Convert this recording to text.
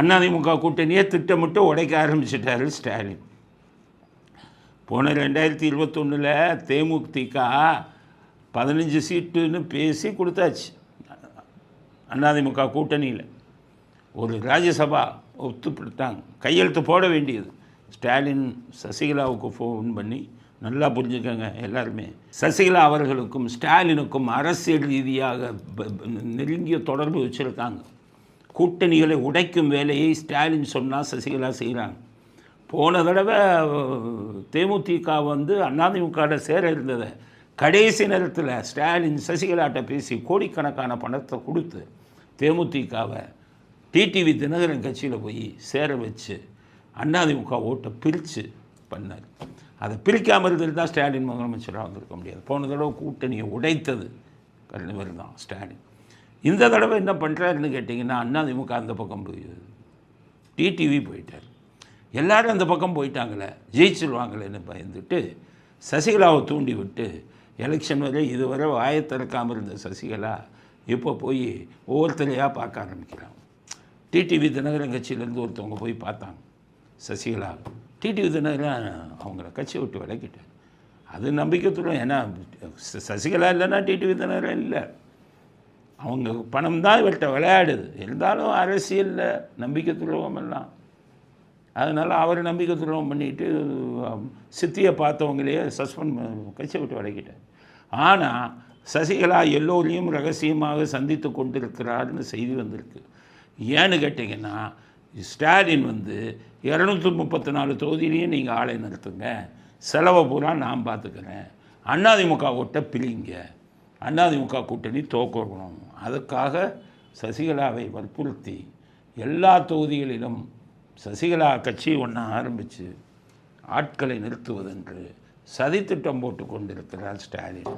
அதிமுக கூட்டணியை திட்டமிட்டு உடைக்க ஆரம்பிச்சிட்டாரு ஸ்டாலின். போன 2021 தேமுதிக 15 சீட்டுன்னு பேசி கொடுத்தாச்சு. அதிமுக கூட்டணியில் ஒரு ராஜ்யசபா ஒத்துப்பிட்டாங்க, கையெழுத்து போட வேண்டியது. ஸ்டாலின் சசிகலாவுக்கு ஃபோன் பண்ணி, நல்லா புரிஞ்சுக்கங்க எல்லாருமே, சசிகலா அவர்களுக்கும் ஸ்டாலினுக்கும் அரசியல் ரீதியாக நெருங்கிய தொடர்பு வச்சுருக்காங்க. கூட்டணிகளை உடைக்கும் வேலையை ஸ்டாலின் சொன்னால் சசிகலா செய்கிறாங்க. போன தடவை தேமுதிக அதிமுக சேர இருந்ததை கடைசி நேரத்தில் ஸ்டாலின் சசிகலாட்ட பேசி கோடிக்கணக்கான பணத்தை கொடுத்து தேமுதிகவை டிடிவி தினகரன் கட்சியில் போய் சேர வச்சு அதிமுக ஓட்டை பிரித்து பண்ணார். அதை பிரிக்காமல் இருந்தது தான் ஸ்டாலின் முதலமைச்சராக வந்திருக்க முடியாது. போன தடவை கூட்டணியை உடைத்தது கலைஞர் தான் ஸ்டாலின். இந்த தடவை என்ன பண்ணுறாருன்னு கேட்டிங்கன்னா, அதிமுக அந்த பக்கம் போய் டிடிவி போயிட்டார். எல்லோரும் அந்த பக்கம் போயிட்டாங்களே, ஜெயிச்சிருவாங்களேன்னு பயந்துட்டு சசிகலாவை தூண்டி விட்டு எலெக்ஷன் வரை இதுவரை வாயை திறக்காமல் இருந்த சசிகலா இப்போ போய் ஒவ்வொருத்தரையாக பார்க்க ஆரம்பிக்கிறாங்க. டிடிவி தினகரன் கட்சியிலேருந்து ஒருத்தவங்க போய் பார்த்தாங்க சசிகலா. டிடிவி தினகரன் அவங்கள கட்சியை விட்டு விலக்கிட்டார். அது நம்பிக்கை துரோகம். ஏன்னா சசிகலா இல்லைன்னா டிடிவி தினகரன் இல்லை, அவங்க பணம் தான் இவர்கிட்ட விளையாடுது. இருந்தாலும் அரசியலில் நம்பிக்கை துரோகம் எல்லாம். அதனால் அவர் நம்பிக்கை துரோகம் பண்ணிவிட்டு சித்தியை பார்த்தவங்களையே சஸ்பெண்ட் கட்சியை விட்டு விலக்கிட்டார். ஆனால் சசிகலா எல்லோரையும் ரகசியமாக சந்தித்து கொண்டிருக்கிறார்னு செய்தி வந்திருக்கு. ஏன்னு கேட்டிங்கன்னா, ஸ்டாலின் 234 தொகுதியிலையும் நீங்கள் ஆளை நிறுத்துங்க, செலவை பூரா நான் பார்த்துக்கிறேன், அதிமுக ஓட்டை பிரிங்க, அதிமுக கூட்டணி தோக்கணும், அதுக்காக சசிகலாவை வற்புறுத்தி எல்லா தொகுதிகளிலும் சசிகலா கட்சி ஒன்று ஆரம்பித்து ஆட்களை நிறுத்துவதென்று சதித்திட்டம் போட்டு கொண்டிருக்கிறார் ஸ்டாலின்.